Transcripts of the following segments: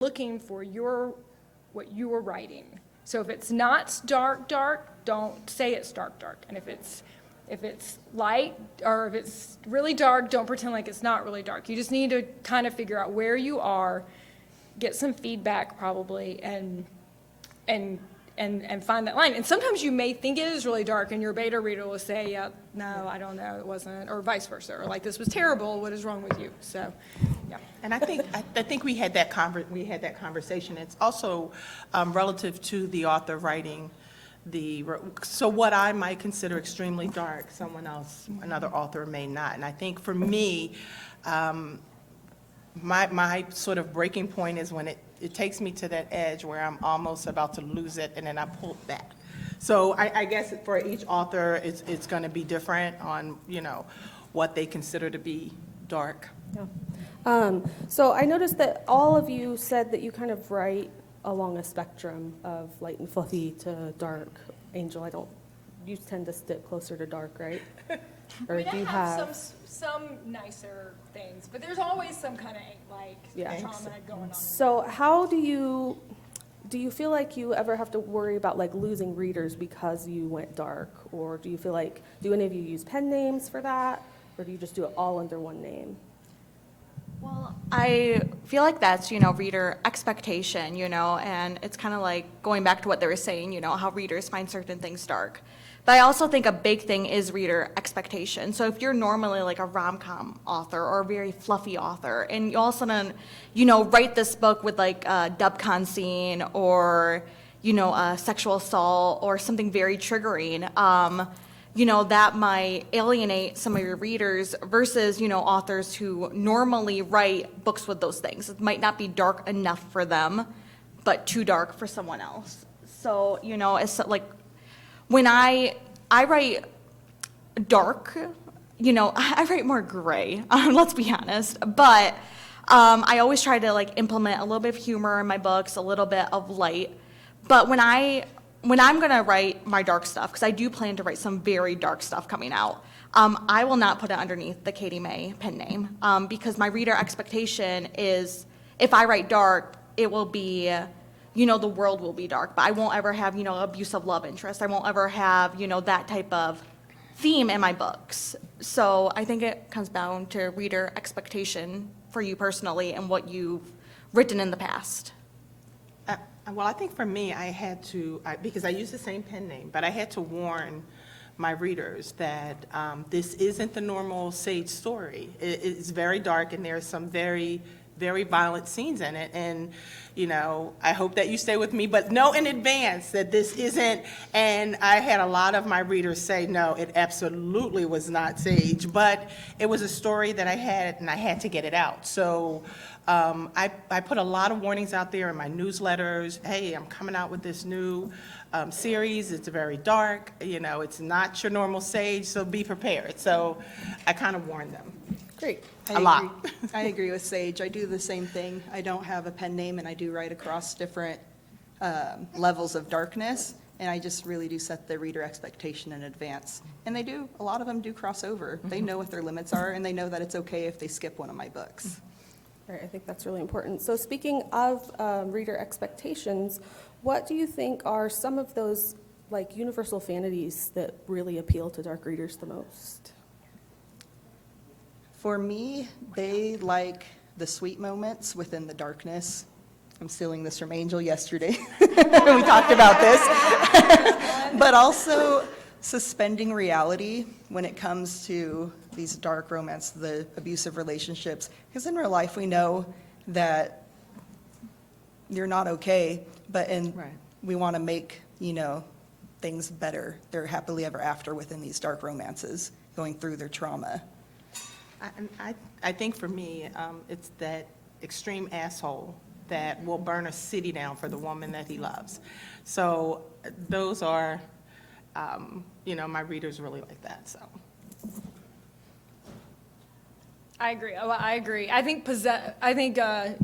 looking for what you were writing. So if it's not dark, don't say it's dark. And if it's light or if it's really dark, don't pretend like it's not really dark. You just need to kind of figure out where you are, get some feedback probably, and find that line. And sometimes you may think it is really dark and your beta reader will say, yeah, no, I don't know, it wasn't, or vice versa, or like, this was terrible, what is wrong with you? So, yeah. And I think we had that conversation. It's also relative to the author writing so what I might consider extremely dark, another author may not. And I think for me, my sort of breaking point is when it takes me to that edge where I'm almost about to lose it, and then I pull it back. So I guess for each author, it's going to be different on, what they consider to be dark. Yeah. So I noticed that all of you said that you kind of write along a spectrum of light and fluffy to dark. Angel, you tend to stick closer to dark, right? Or do you have some nicer things, but there's always some kind of trauma going on. So how do you feel like you ever have to worry about like losing readers because you went dark? Or do you feel like, do any of you use pen names for that? Or do you just do it all under one name? Well, I feel like that's, reader expectation, and it's kind of like going back to what they were saying, how readers find certain things dark. But I also think a big thing is reader expectation. So if you're normally like a rom-com author or a very fluffy author, and you all of a sudden, write this book with like a dubcon scene or, a sexual assault or something very triggering, that might alienate some of your readers versus, authors who normally write books with those things. It might not be dark enough for them, but too dark for someone else. So, it's like when I write dark, I write more gray, let's be honest. But I always try to like implement a little bit of humor in my books, a little bit of light. But when I'm going to write my dark stuff, because I do plan to write some very dark stuff coming out, I will not put it underneath the Katie May pen name, because my reader expectation is if I write dark, it will be, the world will be dark, but I won't ever have, abusive love interest. I won't ever have, that type of theme in my books. So I think it comes down to reader expectation for you personally and what you've written in the past. Well, I think for me, I had to, because I use the same pen name, but I had to warn my readers that this isn't the normal Sage story. It's very dark, and there's some very, very violent scenes in it. And, I hope that you stay with me, but know in advance that this isn't. And I had a lot of my readers say, no, it absolutely was not Sage, but it was a story that I had, and I had to get it out. So I put a lot of warnings out there in my newsletters. Hey, I'm coming out with this new series. It's very dark. It's not your normal Sage, so be prepared. So I kind of warned them. Great. I agree with Sage. I do the same thing. I don't have a pen name, and I do write across different levels of darkness, and I just really do set the reader expectation in advance. And a lot of them do cross over. Mm-hmm. They know what their limits are, and they know that it's okay if they skip one of my books. Right, I think that's really important. So speaking of reader expectations, what do you think are some of those like universal vanities that really appeal to dark readers the most? For me, they like the sweet moments within the darkness. I'm stealing this from Angel yesterday. We talked about this. But also suspending reality when it comes to these dark romance, the abusive relationships. Because in real life, we know that you're not okay, but we want to make, things better. They're happily ever after within these dark romances, going through their trauma. I think for me, it's that extreme asshole that will burn a city down for the woman that he loves. So those are, my readers really like that. So I agree. Oh, I agree. I think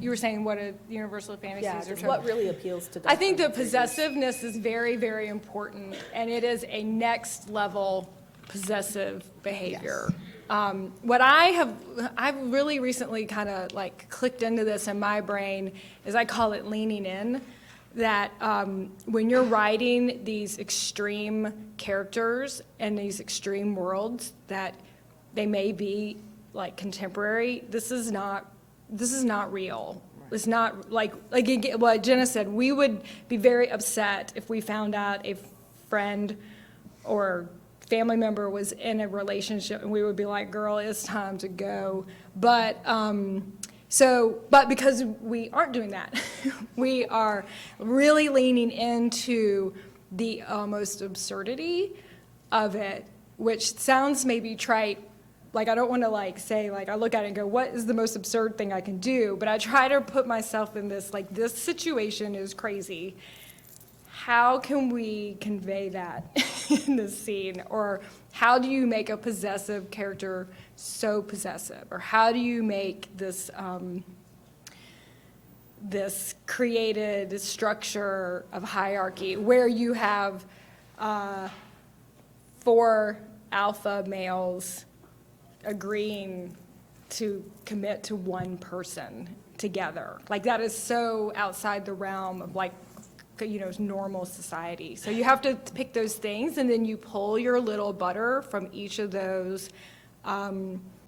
you were saying what a universal fantasies are. What really appeals to dark I think the readers. possessiveness is very, very important, and it is a next level possessive behavior. Yes. What I've really recently kind of like clicked into this in my brain is I call it leaning in. That when you're writing these extreme characters and these extreme worlds that they may be like contemporary, this is not real. It's not like what Ginna said, we would be very upset if we found out a friend or family member was in a relationship and we would be like, girl, it's time to go. But because we aren't doing that, we are really leaning into the almost absurdity of it, which sounds maybe trite. Like, I don't want to like say, like, I look at it and go, what is the most absurd thing I can do? But I try to put myself in this, like, this situation is crazy. How can we convey that in this scene? Or how do you make a possessive character so possessive? Or how do you make this this created structure of hierarchy where you have 4 alpha males agreeing to commit to one person together? Like, that is so outside the realm of, like, you know, normal society. So you have to pick those things, and then you pull your little butter from each of those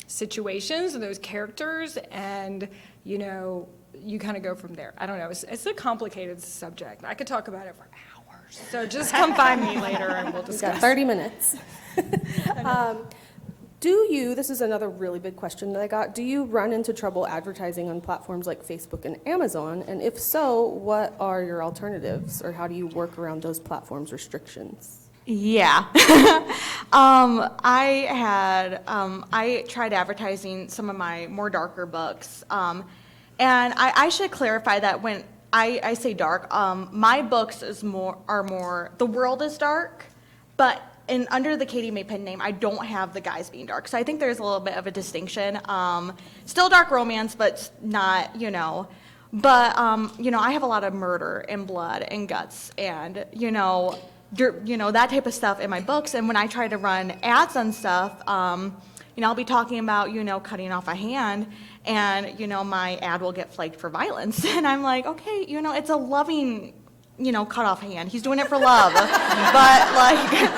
situations and those characters, and, you know, you kind of go from there. I don't know. It's a complicated subject. I could talk about it for hours. So just come find me later and we'll We've got discuss. 30 minutes. This is another really big question that I got, do you run into trouble advertising on platforms like Facebook and Amazon? And if so, what are your alternatives, or how do you work around those platforms' restrictions? Yeah. I tried advertising some of my more darker books. And I should clarify that when I say dark, my books are more, the world is dark, but under the Katie Mae pen name, I don't have the guys being dark. So I think there's a little bit of a distinction. Still dark romance, but not, you know. But, I have a lot of murder and blood and guts and, that type of stuff in my books. And when I try to run ads on stuff, I'll be talking about, cutting off a hand, and, my ad will get flagged for violence. And I'm like, okay, it's a loving, cut off hand. He's doing it for love. But, like...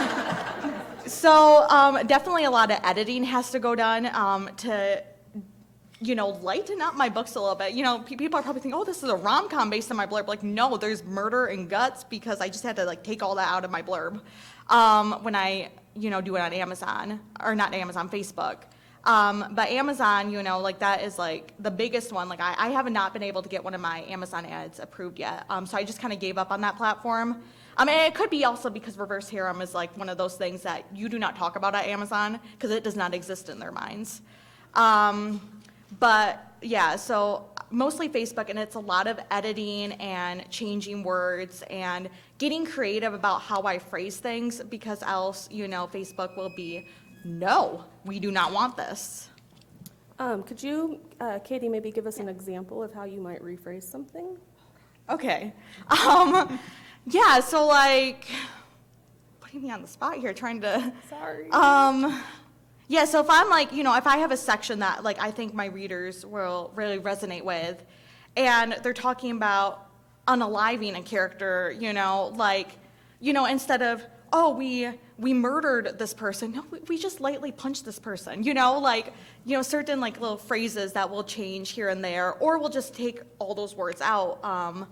So definitely a lot of editing has to go done to, lighten up my books a little bit. People are probably thinking, oh, this is a rom-com based on my blurb. Like, no, there's murder and guts, because I just had to, like, take all that out of my blurb when I, do it on Amazon, or not Amazon, Facebook. But Amazon, that is, like, the biggest one. Like, I have not been able to get one of my Amazon ads approved yet. So I just kind of gave up on that platform. It could be also because reverse harem is like one of those things that you do not talk about at Amazon because it does not exist in their minds. But yeah, so mostly Facebook, and it's a lot of editing and changing words and getting creative about how I phrase things, because else, Facebook will be, no, we do not want this. Could you, Katie, maybe give us an example of how you might rephrase something? Okay. Yeah, so like, putting me on the spot here, trying to. Sorry. Yeah, so if I'm like, if I have a section that like I think my readers will really resonate with, and they're talking about unaliving a character, instead of, oh, we murdered this person, no, we just lightly punched this person, certain like little phrases that will change here and there, or we'll just take all those words out.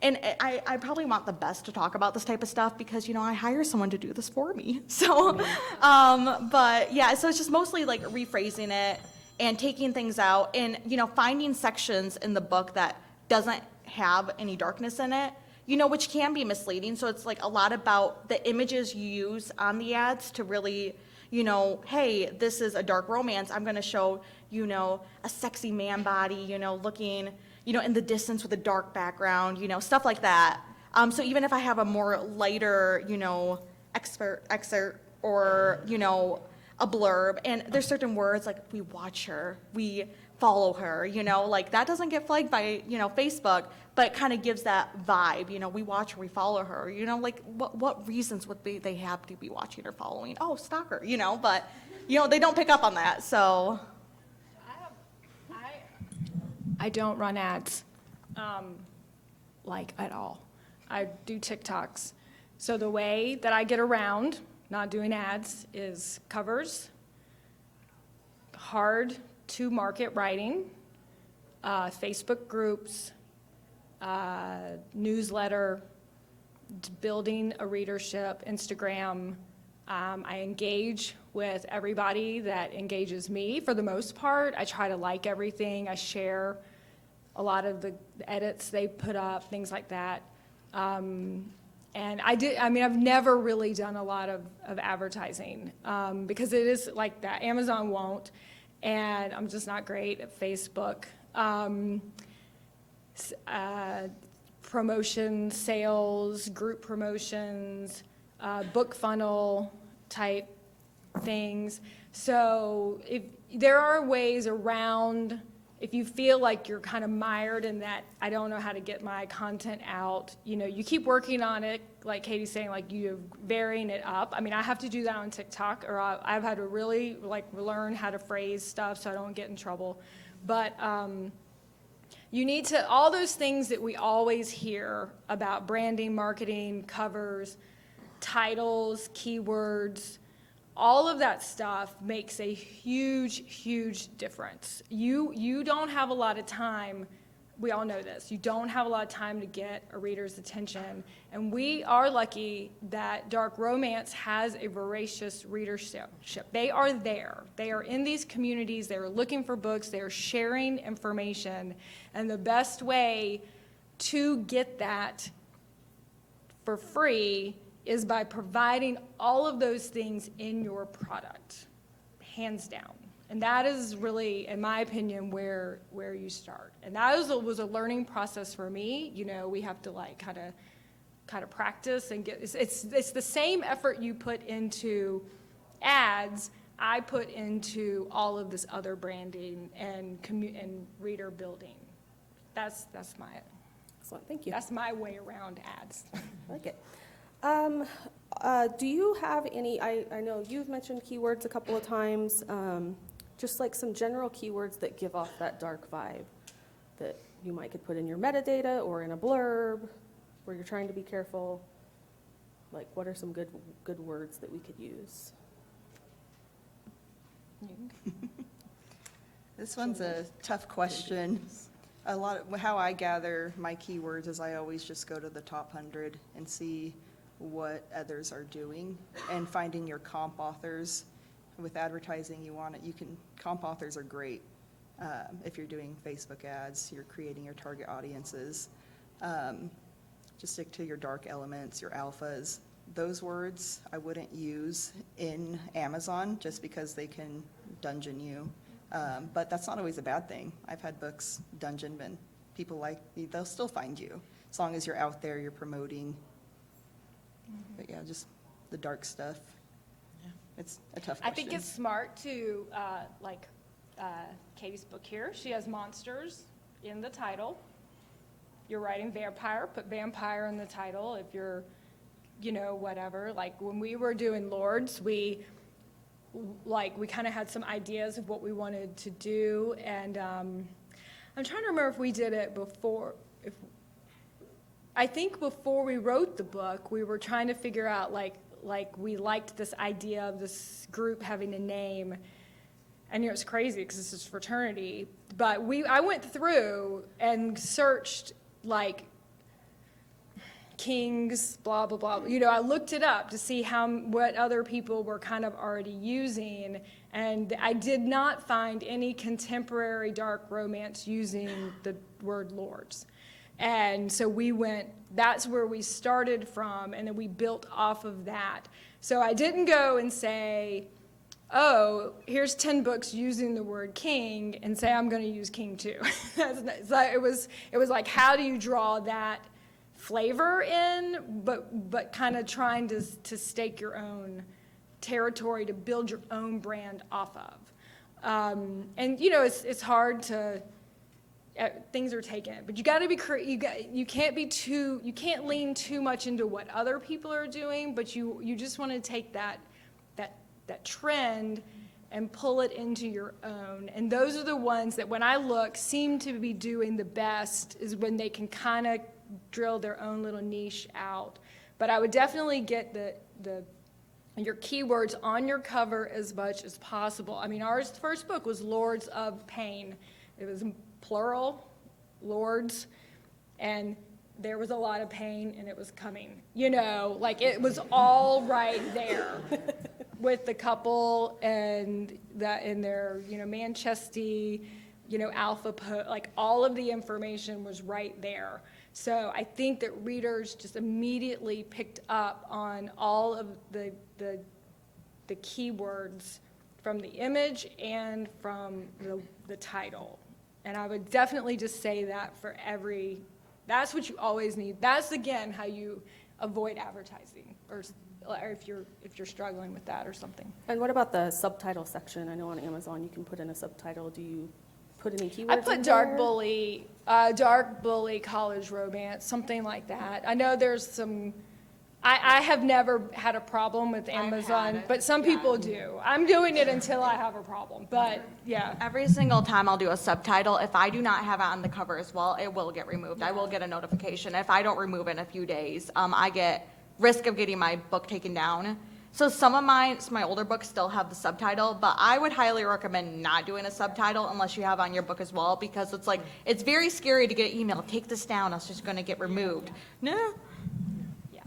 And I probably want the best to talk about this type of stuff because, I hire someone to do this for me. So, but yeah, so it's just mostly like rephrasing it and taking things out and, finding sections in the book that doesn't have any darkness in it, which can be misleading. So it's like a lot about the images you use on the ads to really, hey, this is a dark romance. I'm going to show, a sexy man body, looking, in the distance with a dark background, stuff like that. So even if I have a more lighter, excerpt or, a blurb, and there's certain words like we watch her, we follow her, like that doesn't get flagged by, Facebook, but it kind of gives that vibe, we watch her, we follow her, like what reasons would they have to be watching or following? Oh, stalker, but, they don't pick up on that, so. I don't run ads, like at all. I do TikToks. So the way that I get around not doing ads is covers, hard to market writing, Facebook groups, newsletter, building a readership, Instagram. I engage with everybody that engages me for the most part. I try to like everything. I share a lot of the edits they put up, things like that. And I've never really done a lot of advertising because it is like that. Amazon won't, and I'm just not great at Facebook. Promotion, sales, group promotions, book funnel type things. So if there are ways around, if you feel like you're kind of mired in that, I don't know how to get my content out, you keep working on it, like Katie's saying, like you're varying it up. I mean, I have to do that on TikTok, or I've had to really learn how to phrase stuff so I don't get in trouble. But you need to, all those things that we always hear about branding, marketing, covers, titles, keywords, all of that stuff makes a huge, huge difference. You don't have a lot of time. We all know this. You don't have a lot of time to get a reader's attention. And we are lucky that dark romance has a voracious readership. They are there. They are in these communities. They're looking for books. They're sharing information. And the best way to get that for free is by providing all of those things in your product, hands down. And that is really, in my opinion, where you start. And that was a learning process for me. We have to kind of practice and get, it's the same effort you put into ads, I put into all of this other branding and reader building. That's my, Excellent, thank you. that's my way around ads. I like it. Do you have any, I know you've mentioned keywords a couple of times, just like some general keywords that give off that dark vibe that you could put in your metadata or in a blurb where you're trying to be careful? Like, what are some good words that we could use? This one's a tough question. How I gather my keywords is I always just go to the top 100 and see what others are doing, and finding your comp authors. With advertising, comp authors are great. If you're doing Facebook ads, you're creating your target audiences. Just stick to your dark elements, your alphas. Those words I wouldn't use in Amazon just because they can dungeon you. But that's not always a bad thing. I've had books dungeoned, and people they'll still find you as long as you're out there, you're promoting. But yeah, just the dark stuff. Yeah. It's a tough question. I think it's smart to, Katie's book here, she has monsters in the title. You're writing vampire, put vampire in the title. If you're, whatever. Like when we were doing Lords, we kind of had some ideas of what we wanted to do. And I'm trying to remember if we did it before, I think before we wrote the book, we were trying to figure out, we liked this idea of this group having a name. And it's crazy because this is fraternity. But I went through and searched, kings, blah, blah, blah. I looked it up to see what other people were kind of already using. And I did not find any contemporary dark romance using the word lords. And so that's where we started from, and then we built off of that. So I didn't go and say, oh, here's 10 books using the word king, and say I'm going to use king too. It was like, how do you draw that flavor in, but kind of trying to stake your own territory to build your own brand off of. And, it's hard to, things are taken, but you got to be, you can't lean too much into what other people are doing, but you just want to take that trend and pull it into your own. And those are the ones that, when I look, seem to be doing the best, is when they can kind of drill their own little niche out. But I would definitely get your keywords on your cover as much as possible. I mean, our first book was Lords of Pain. It was plural, lords, and there was a lot of pain, and it was coming. It was all right there with the couple and that in their, Manchesty, alpha, all of the information was right there. So I think that readers just immediately picked up on all of the keywords from the image and from the title. And I would definitely just say that that's what you always need. That's, again, how you avoid advertising, or if you're struggling with that or something. And what about the subtitle section? I know on Amazon you can put in a subtitle. Do you put any keywords I put in dark there? bully, college romance, something like that. I know there's some, I have never had a problem with Amazon, but some people do. I'm doing it until I have a problem, but yeah. Every single time I'll do a subtitle, if I do not have it on the cover as well, it will get removed. I will get a notification. If I don't remove it in a few days, I get risk of getting my book taken down. So some of my older books still have the subtitle, but I would highly recommend not doing a subtitle unless you have on your book as well, because it's very scary to get an email, take this down, it's just going to get removed. No. Yeah,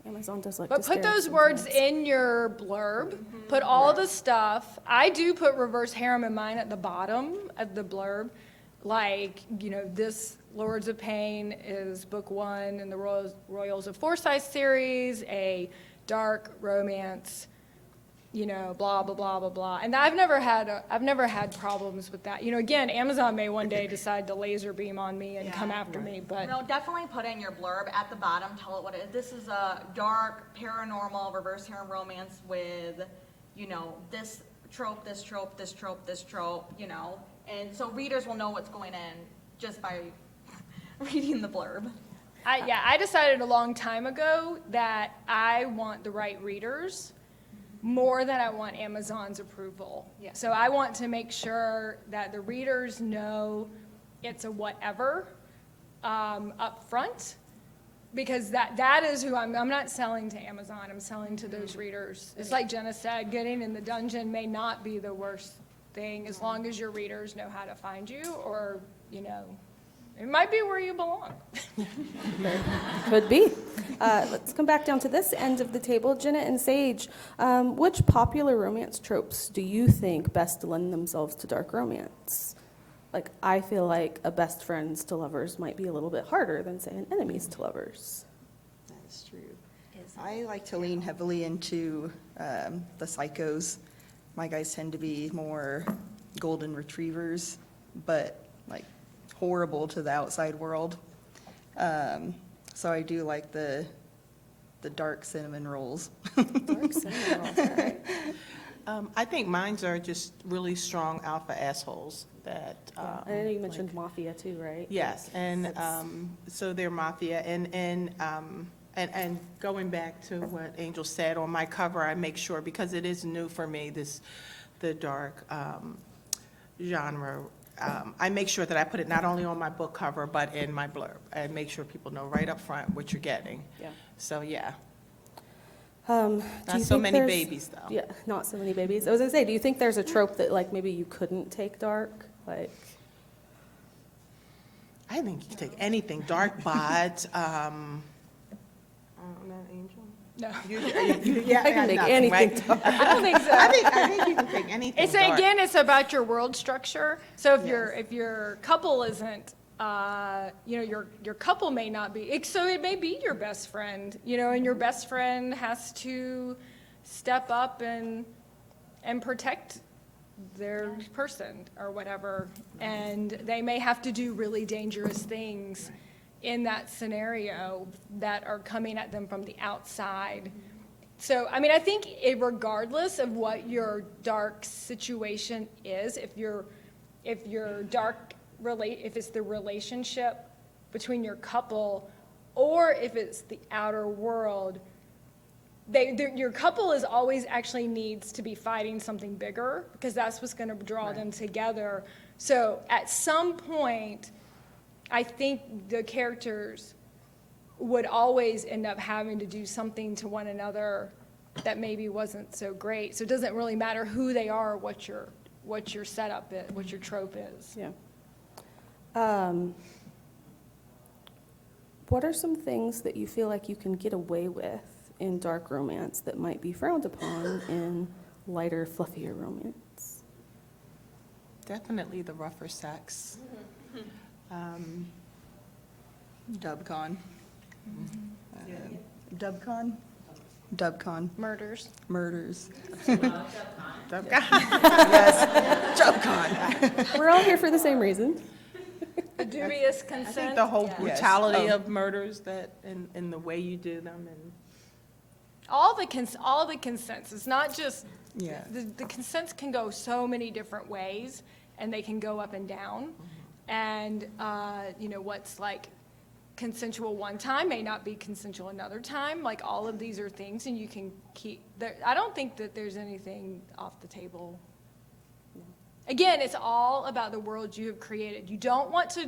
Amazon does like But to put scare us those words sometimes. in your blurb. Put all the stuff. I do put reverse harem in mine at the bottom of the blurb. This Lords of Pain is book 1 in the Royals of Forsyth series, a dark romance, blah, blah, blah, blah, blah. And I've never had problems with that. Again, Amazon may one day decide to laser beam on me and come after me, but. No, definitely put in your blurb at the bottom, tell it what it is. This is a dark, paranormal, reverse harem romance with, this trope, this trope, this trope, this trope, And so readers will know what's going in just by reading the blurb. I decided a long time ago that I want the right readers more than I want Amazon's approval. Yeah. So I want to make sure that the readers know it's a whatever up front, because that is who I'm not selling to Amazon, I'm selling to those readers. It's like Ginna said, getting in the dungeon may not be the worst thing as long as your readers know how to find you, or, it might be where you belong. Could be. Let's come back down to this end of the table. Ginna and Sage, which popular romance tropes do you think best lend themselves to dark romance? I feel like a best friends to lovers might be a little bit harder than, say, an enemies to lovers. That is true. I like to lean heavily into the psychos. My guys tend to be more golden retrievers, but horrible to the outside world. So I do like the dark cinnamon rolls. Dark cinnamon rolls, all right. I think mines are just really strong alpha assholes that. I know you mentioned mafia too, right? Yes, and so they're mafia, and going back to what Angel said, on my cover, I make sure, because it is new for me, the dark genre, I make sure that I put it not only on my book cover, but in my blurb, and make sure people know right up front what you're getting. Yeah. So, yeah. Do Not you so think many there's- babies, though. Yeah, not so many babies. I was gonna say, do you think there's a trope that maybe you couldn't take dark? I think you can take anything, dark bod, not Angel? No, Yeah, I can make nothing, anything right? dark. I don't think so. I think you can take anything It's dark. again, it's about your world structure. So if Yes. your couple isn't, your couple may not be. So it may be your best friend, and your best friend has to step up and protect their person or whatever, and they may have to do really dangerous things in that scenario that are coming at them from the outside. So, I mean, I think regardless of what your dark situation is, if it's the relationship between your couple, or if it's the outer world, your couple is always actually needs to be fighting something bigger, because that's what's going to draw them together. So at some point, I think the characters would always end up having to do something to one another that maybe wasn't so great. So it doesn't really matter who they are or what your setup is, what your trope is. Yeah. What are some things that you feel like you can get away with in dark romance that might be frowned upon in lighter, fluffier romance? Definitely the rougher sex. Dubcon. Dubcon? Dubcon. Murders. Murders. Dubcon. Yes, Dubcon. We're all here for the same reason. The dubious I consent. think the whole Yes. brutality Oh. of murders that, in the way you do them, and All the consents. It's not just, Yeah. the consents can go so many different ways, and they can go up and down. And, what's like consensual one time may not be consensual another time. Like, all of these are things, and you can keep, I don't think that there's anything off the table. Again, it's all about the world you have created. You don't want to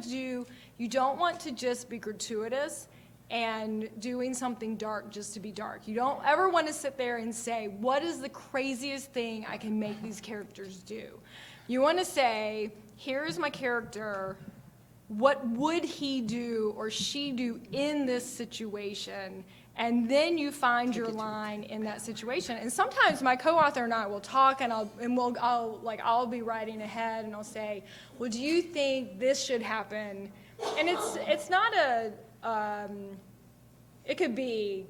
just be gratuitous and doing something dark just to be dark. You don't ever want to sit there and say, what is the craziest thing I can make these characters do? You want to say, here is my character, what would he do or she do in this situation? And then you find your line in that situation. And sometimes my co-author and I will talk, and I'll be writing ahead, and I'll say, well, do you think this should happen? And it's not it could be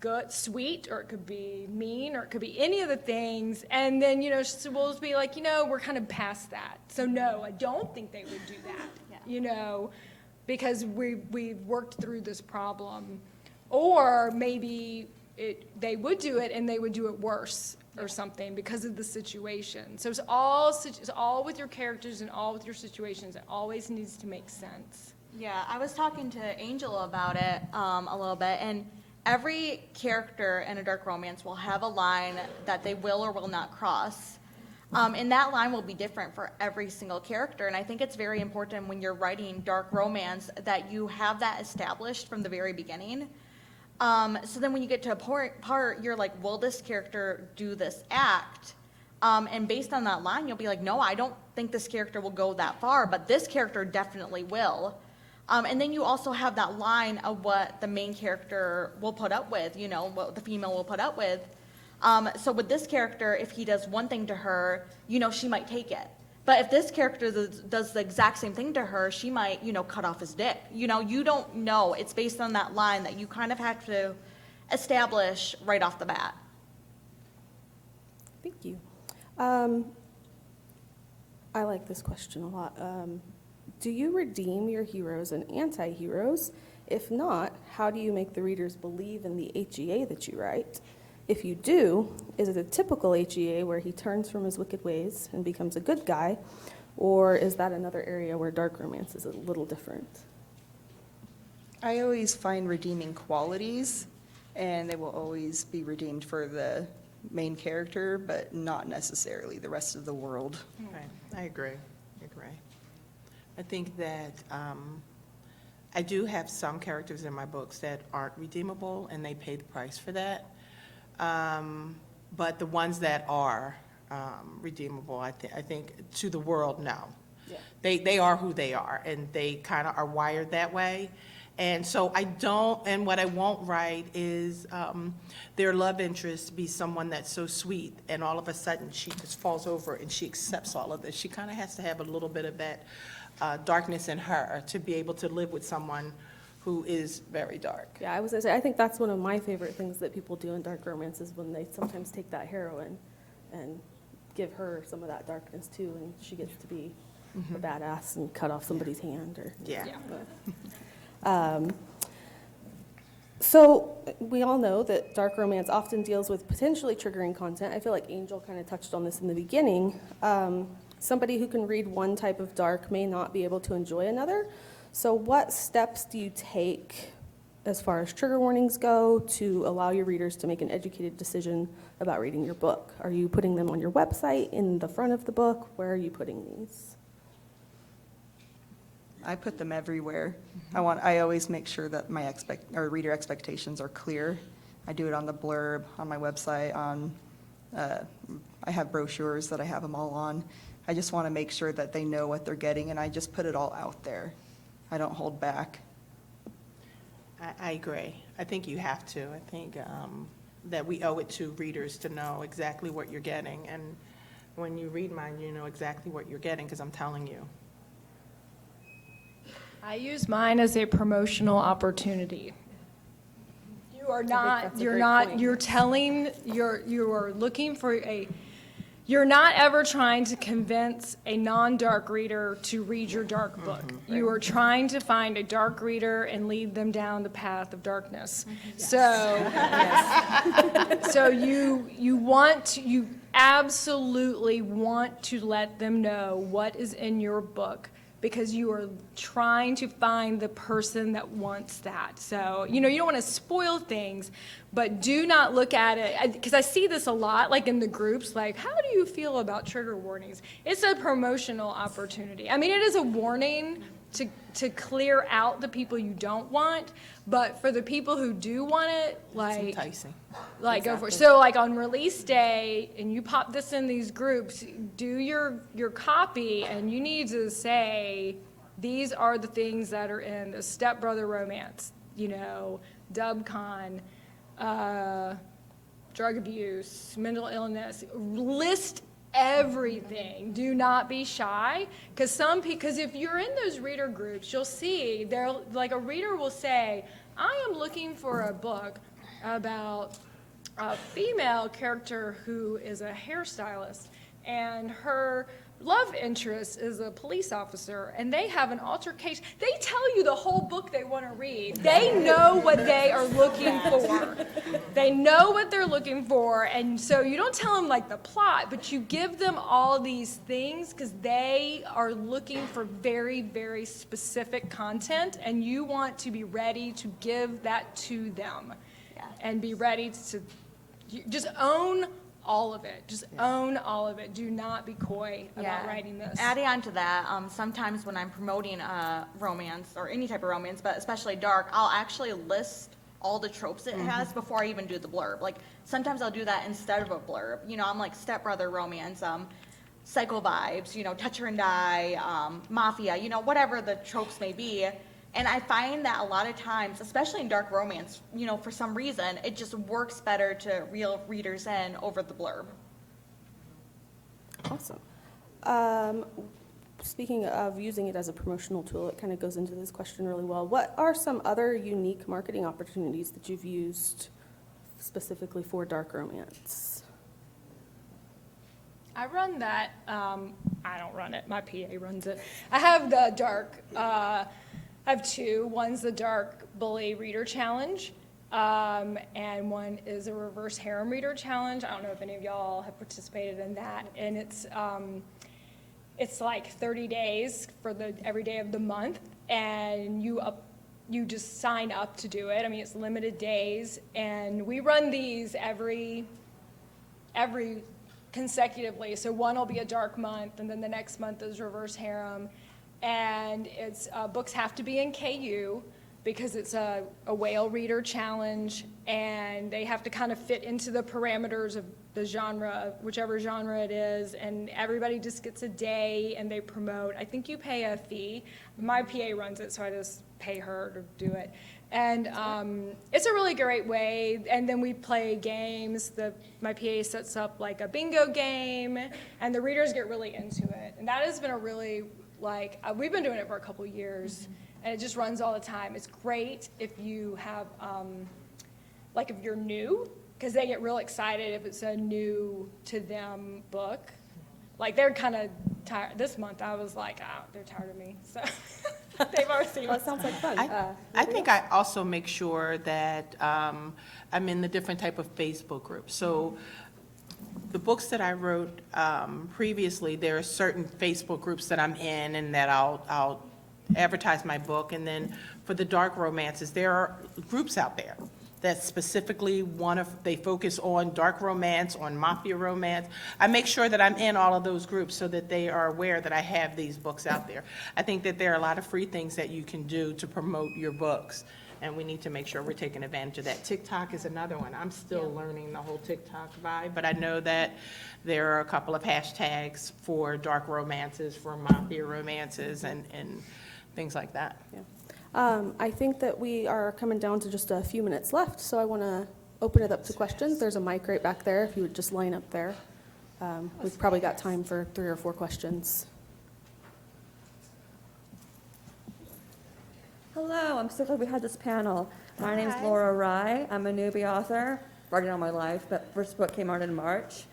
good, sweet, or it could be mean, or it could be any of the things. And then, we'll just be like, we're kind of past that. So no, I don't think they would do that, because we've worked through this problem. Or maybe they would do it, and they would do it worse or something because of the situation. So it's all with your characters and all with your situations. It always needs to make sense. Yeah, I was talking to Angel about it a little bit, and every character in a dark romance will have a line that they will or will not cross. And that line will be different for every single character. And I think it's very important when you're writing dark romance that you have that established from the very beginning. So then when you get to a part, you're like, will this character do this act? And based on that line, you'll be like, no, I don't think this character will go that far, but this character definitely will. And then you also have that line of what the main character will put up with, what the female will put up with. So with this character, if he does one thing to her, she might take it. But if this character does the exact same thing to her, she might, cut off his dick. You don't know. It's based on that line that you kind of have to establish right off the bat. Thank you. I like this question a lot. Do you redeem your heroes and anti-heroes? If not, how do you make the readers believe in the HEA that you write? If you do, is it a typical HEA where he turns from his wicked ways and becomes a good guy, or is that another area where dark romance is a little different? I always find redeeming qualities, and they will always be redeemed for the main character, but not necessarily the rest of the world. right, I agree. I think that I do have some characters in my books that aren't redeemable, and they pay the price for that. But the ones that are redeemable, I think to the world, no. Yeah. They are who they are, and they kind of are wired that way. And so and what I won't write is their love interest be someone that's so sweet, and all of a sudden she just falls over and she accepts all of this. She kind of has to have a little bit of that darkness in her to be able to live with someone who is very dark. Yeah, I was gonna say, I think that's one of my favorite things that people do in dark romance is when they sometimes take that heroine and give her some of that darkness too, and she gets to be a badass and cut off somebody's hand or. Yeah. So we all know that dark romance often deals with potentially triggering content. I feel like Angel kind of touched on this in the beginning. Somebody who can read one type of dark may not be able to enjoy another. So what steps do you take as far as trigger warnings go to allow your readers to make an educated decision about reading your book? Are you putting them on your website, in the front of the book? Where are you putting these? I put them everywhere. I always make sure that my reader expectations are clear. I do it on the blurb, on my website, I have brochures that I have them all on. I just want to make sure that they know what they're getting, and I just put it all out there. I don't hold back. I agree. I think you have to. I think that we owe it to readers to know exactly what you're getting. And when you read mine, you know exactly what you're getting because I'm telling you. I use mine as a promotional opportunity. You are not, that's a you're great not, point. you're telling, you are looking for you're not ever trying to convince a non-dark reader to read your dark book. You are trying to find a dark reader and lead them down the path of darkness. So, so you absolutely want to let them know what is in your book, because you are trying to find the person that wants that. So, you don't want to spoil things, but do not look at it, because I see this a lot, like in the groups, like, how do you feel about trigger warnings? It's a promotional opportunity. I mean, it is a warning to clear out the people you don't want, but for the people who do want it, It's like, enticing. go for it. So like on release day, and you pop this in these groups, do your copy, and you need to say, these are the things that are in the stepbrother romance, dubcon, drug abuse, mental illness, list everything. Do not be shy, because if you're in those reader groups, you'll see a reader will say, I am looking for a book about a female character who is a hairstylist, and her love interest is a police officer, and they have an altercation. They tell you the whole book they want to read. They know what they are looking for. They know what they're looking for, and so you don't tell them like the plot, but you give them all these things because they are looking for very, very specific content, and you want to be ready to give that to them. And be ready to just own all of it. Just own all of it. Do not be coy about writing this. Adding on to that, sometimes when I'm promoting romance or any type of romance, but especially dark, I'll actually list all the tropes it has before I even do the blurb. Like sometimes I'll do that instead of a blurb. I'm like stepbrother romance, psycho vibes, touch her and die, mafia, whatever the tropes may be. And I find that a lot of times, especially in dark romance, for some reason, it just works better to reel readers in over the blurb. Awesome. Speaking of using it as a promotional tool, it kind of goes into this question really well. What are some other unique marketing opportunities that you've used specifically for dark romance? I run that. I don't run it. My PA runs it. I have the dark. I have two. One's the Dark Bully Reader Challenge, and one is a Reverse Harem Reader Challenge. I don't know if any of y'all have participated in that, and it's like 30 days for every day of the month, and you just sign up to do it. I mean, it's limited days, and we run these every consecutively. So one will be a dark month, and then the next month is Reverse Harem. And it's books have to be in KU because it's a whale reader challenge, and they have to kind of fit into the parameters of the genre, whichever genre it is, and everybody just gets a day and they promote. I think you pay a fee. My PA runs it, so I just pay her to do it. And it's a really great way. And then we play games. My PA sets up like a bingo game, and the readers get really into it. And that has been a really we've been doing it for a couple years, and it just runs all the time. It's great if you have, if you're new, because they get real excited if it's a new to them book. Like they're kind of tired, this month, I was like, oh, they're tired of me, so they've already seen Well, it. it sounds like fun. I think I also make sure that I'm in the different type of Facebook groups. So the books that I wrote previously, there are certain Facebook groups that I'm in and that I'll advertise my book. And then for the dark romances, there are groups out there that specifically they focus on dark romance, on mafia romance. I make sure that I'm in all of those groups so that they are aware that I have these books out there. I think that there are a lot of free things that you can do to promote your books, and we need to make sure we're taking advantage of that. TikTok is another one. I'm still learning the whole TikTok vibe, but I know that there are a couple of hashtags for dark romances, for mafia romances, and things like that. Yeah. I think that we are coming down to just a few minutes left, so I want to open it up to questions. There's a mic right back there, if you would just line up there. We've probably got time for 3 or 4 questions. Hello, I'm so glad we had this panel. My name's Laura Rye. I'm a newbie author, writing all my life, but first book came out in March.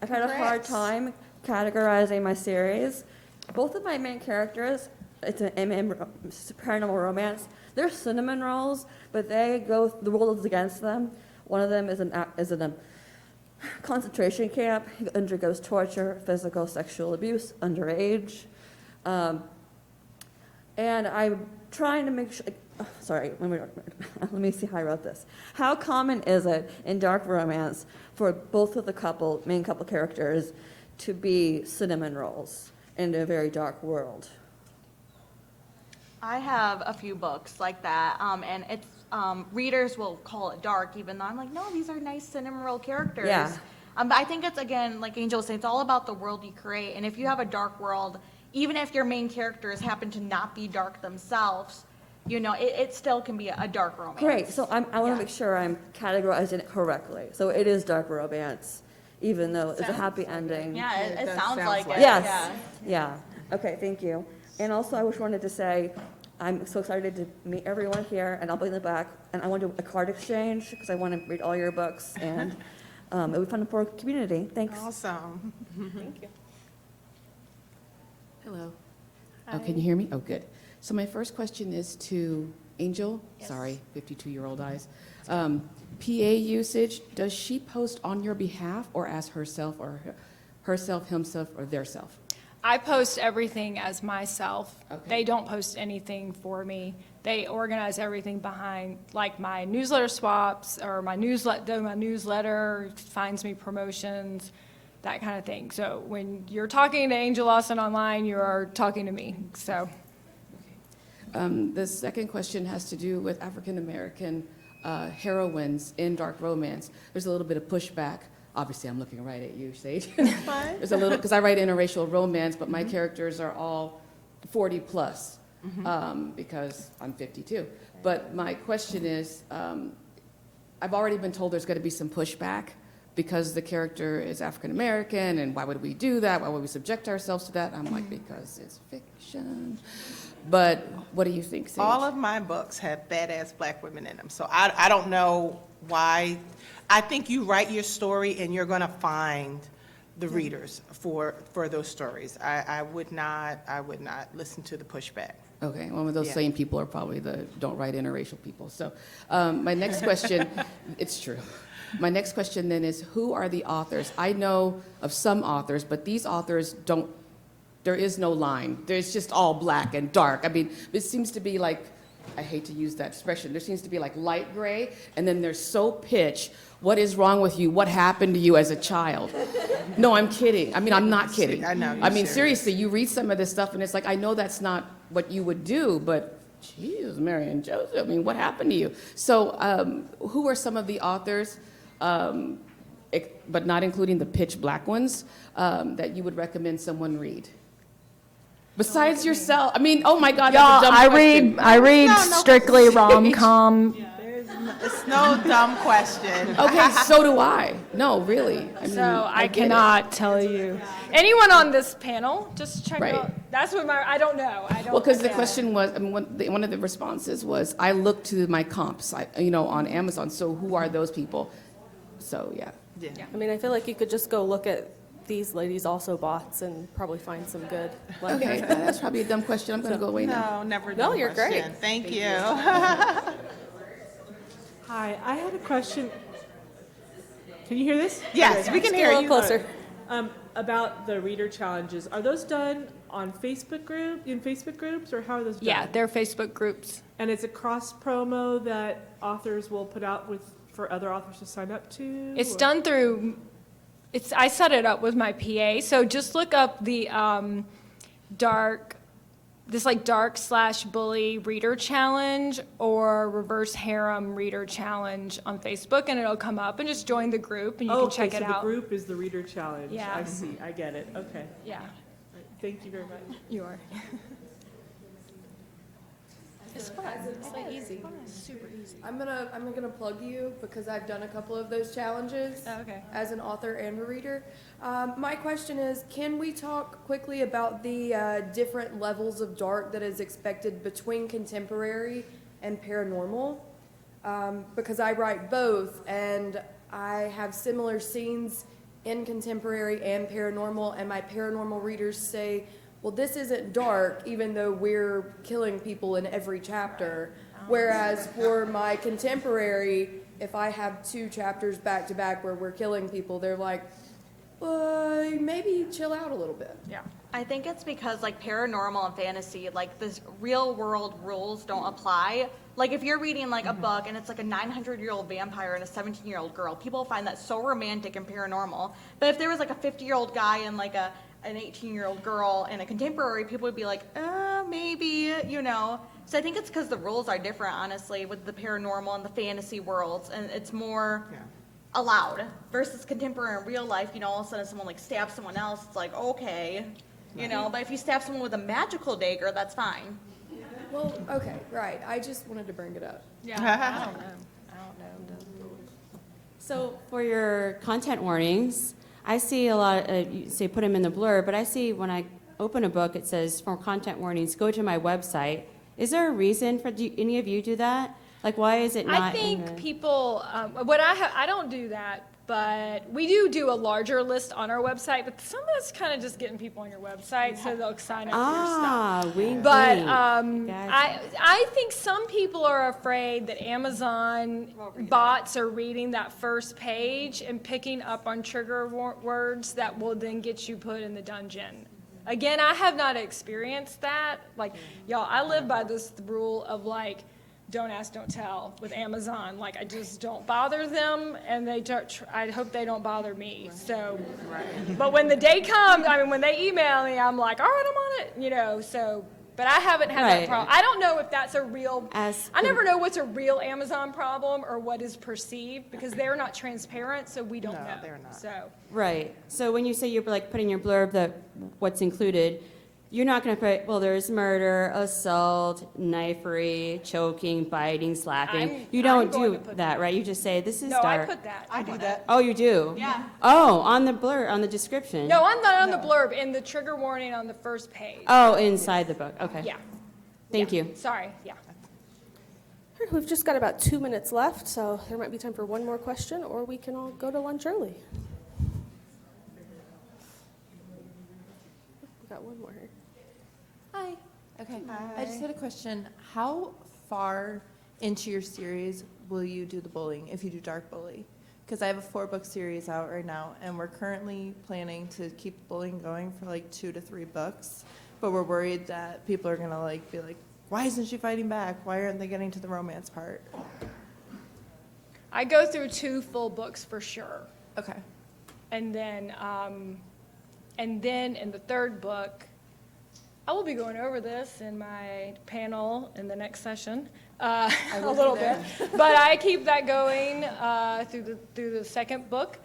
I've had a hard time categorizing my series. Both of my main characters, it's an paranormal romance. They're cinnamon rolls, but the world is against them. One of them is in a concentration camp. He undergoes torture, physical, sexual abuse, underage. And I'm trying to make sure, sorry, let me see how I wrote this. How common is it in dark romance for both of the main couple characters to be cinnamon rolls in a very dark world? I have a few books like that, and it's readers will call it dark, even though I'm like, no, these are nice cinnamon roll characters. Yeah. But I think it's, again, like Angel was saying, it's all about the world you create, and if you have a dark world, even if your main characters happen to not be dark themselves, it still can be a dark romance. Great, so I want to Yeah. make sure I'm categorizing it correctly. So it is dark romance, even though it's a happy ending. Yeah, it does sounds sound like like it. Yes, yeah, okay, thank you. And also, I just wanted to say, I'm so excited to meet everyone here, and I'll be in the back, and I want to do a card exchange, because I want to read all your books, and it would be fun for our community. Thanks. Awesome. Thank you. Hello. Oh, can you hear me? Oh, good. So my first question is to Angel. Sorry, 52-year-old eyes. PA usage, does she post on your behalf or as herself or herself, himself, or their self? I post everything as myself. Okay. They don't post anything for me. They organize everything behind, like my newsletter swaps, or my newsletter finds me promotions, that kind of thing. So when you're talking to Angel Lawson online, you are talking to me, so. The second question has to do with African-American heroines in dark romance. There's a little bit of pushback. Obviously, I'm looking right at you, Sage. There's a little, because I write interracial romance, but my characters are all 40 plus, because I'm 52. But my question is, I've already been told there's going to be some pushback because the character is African-American, and why would we do that? Why would we subject ourselves to that? I'm like, because it's fiction. But what do you think, Sage? All of my books have badass black women in them, so I don't know why. I think you write your story and you're going to find the readers for those stories. I would not listen to the pushback. Okay, one of those Yeah. same people are probably the don't write interracial people. So my next question, it's true. My next question then is, who are the authors? I know of some authors, but these authors don't, there is no line. There's just all black and dark. I mean, it seems to be like, I hate to use that expression, there seems to be like light gray, and then there's so pitch. What is wrong with you? What happened to you as a child? No, I'm kidding. I mean, I'm not kidding. I know, you're I mean, serious. seriously, you read some of this stuff, and it's like, I know that's not what you would do, but geez, Mary and Joseph, I mean, what happened to you? So who are some of the authors, but not including the pitch black ones, that you would recommend someone read? Besides yourself, I mean, oh my God, that's a dumb question. I read strictly rom-com. It's no dumb question. Okay, so do I. No, really. I mean, So I get it. cannot tell you. Anyone on this panel, just check Right. out. That's what I don't know. Well, because the yeah. question was, I mean, one of the responses was, I look to my comps, on Amazon. So who are those people? So yeah. Yeah. I mean, I feel like you could just go look at these ladies also bots and probably find some good. Okay, that's probably a dumb question. I'm going to go away now. No, never No, done you're great. question. Thank you. Hi, I had a question. Can you hear this? Yes, we can Just get hear a little you. closer. About the reader challenges. Are those done on Facebook groups, or how are those done? Yeah, they're Facebook groups. And it's a cross promo that authors will put out for other authors to sign up to? It's or- done through, I set it up with my PA, so just look up the dark /bully reader challenge or reverse harem reader challenge on Facebook, and it'll come up, and just join the group and you can check it so out. the group is the reader challenge. Yeah. I see, I get it, okay. Yeah, Thank you very much. you are. I'm gonna plug you because I've done a couple of those challenges. Oh, okay. As an author and a reader. My question is, can we talk quickly about the different levels of dark that is expected between contemporary and paranormal? Because I write both, and I have similar scenes in contemporary and paranormal, and my paranormal readers say, well, this isn't dark, even though we're killing people in every chapter. Whereas for my contemporary, if I have 2 chapters back to back where we're killing people, they're like, maybe chill out a little bit. Yeah. I think it's because like paranormal and fantasy, like this real world rules don't apply. Like if you're reading like a book and it's like a 900-year-old vampire and a 17-year-old girl, people find that so romantic and paranormal. But if there was like a 50-year-old guy and like an 18-year-old girl in a contemporary, people would be like, maybe, you know. So I think it's because the rules are different, honestly, with the paranormal and the fantasy worlds, and it's more allowed versus contemporary in real life. You know, all of a sudden someone like stabs someone else, it's like, okay, you know. But if you stab someone with a magical dagger, that's fine. Well, okay, right. I just wanted to bring it up. Yeah, I don't know. So for your content warnings, I see a lot, you say put them in the blurb, but I see when I open a book, it says for content warnings, go to my website. Is there a reason for, do any of you do that? Like, why is it not I in think the? people, I don't do that, but we do a larger list on our website, but some of it's kind of just getting people on your website so they'll sign up for your stuff. Wink, But wink. Gotcha. I think some people are afraid that Amazon bots are reading that first page and picking up on trigger words that will then get you put in the dungeon. Again, I have not experienced that. Like, y'all, I live by this rule of like, don't ask, don't tell with Amazon. Like, I just don't bother them, and I hope they don't bother me. So, but when the day comes, when they email me, I'm like, all right, I'm on it, you know. So, but I haven't had that Right. problem. I don't know if that's a real. As I never know what's a real Amazon problem or what is perceived because they're not transparent, so we don't No, know. they're not. So, Right. So when you say you're like putting your blurb that what's included, you're not going to put, well, there's murder, assault, knifery, choking, biting, slapping. You I'm don't going to do put that, right? You just say this is no, I dark. put that. I do that. Oh, you do? Yeah. Oh, on the blur, on the description. No, I'm not on the blurb. In the trigger warning on the first page. Oh, inside the book. Okay. Yeah. Thank Yeah. you. Sorry. Yeah. All right, we've just got about 2 minutes left, so there might be time for one more question, or we can all go to lunch early. We've got one more here. Hi. Okay. I just had a question. How far into your series will you do the bullying if you do dark bully? Because I have a 4-book series out right now, and we're currently planning to keep bullying going for like 2 to 3 books. But we're worried that people are gonna like be like, why isn't she fighting back? Why aren't they getting to the romance part? I go through 2 full books for sure. Okay. And then in the 3rd book, I will be going over this in my panel in the next session a little bit. But I keep that going through the 2nd book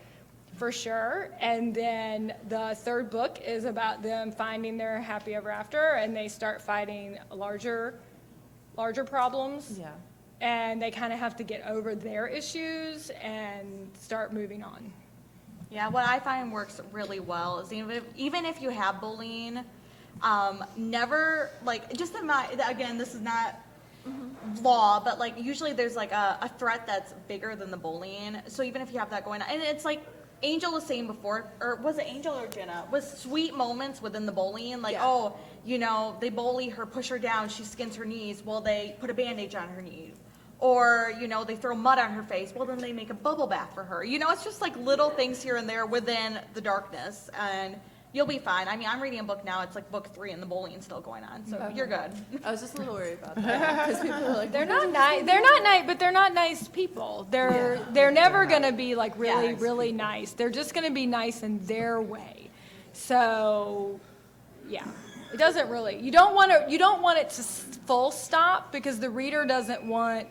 for sure. And then the 3rd book is about them finding their happy ever after, and they start fighting larger problems. Yeah. And they kind of have to get over their issues and start moving on. Yeah, what I find works really well is even if you have bullying, never, like, just in my, again, this is not law, but like usually there's like a threat that's bigger than the bullying. So even if you have that going on, and it's like Angel was saying before, or was it Angel or Ginna, was sweet moments within the bullying, like, Yeah. oh, you know, they bully her, push her down, she skins her knees, well, they put a bandage on her knee. Or, you know, they throw mud on her face, well, then they make a bubble bath for her. You know, it's just like little things here and there within the darkness, and you'll be fine. I mean, I'm reading a book now, it's like book 3 and the bullying's still going on, so you're good. I was just a little worried about that because people are like, They're not nice. They're not nice, but they're not nice people. They're never gonna be like really, really nice. They're just gonna be nice in their way. So, yeah, it doesn't really. You don't want it to full stop because the reader doesn't want.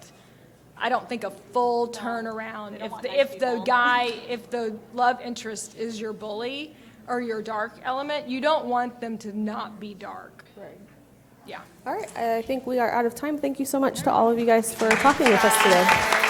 I don't think a full turnaround. they don't want nice If the people. guy, if the love interest is your bully or your dark element, you don't want them to not be dark. Right. Yeah. All right, I think we are out of time. Thank you so much to all of you guys for talking with us today.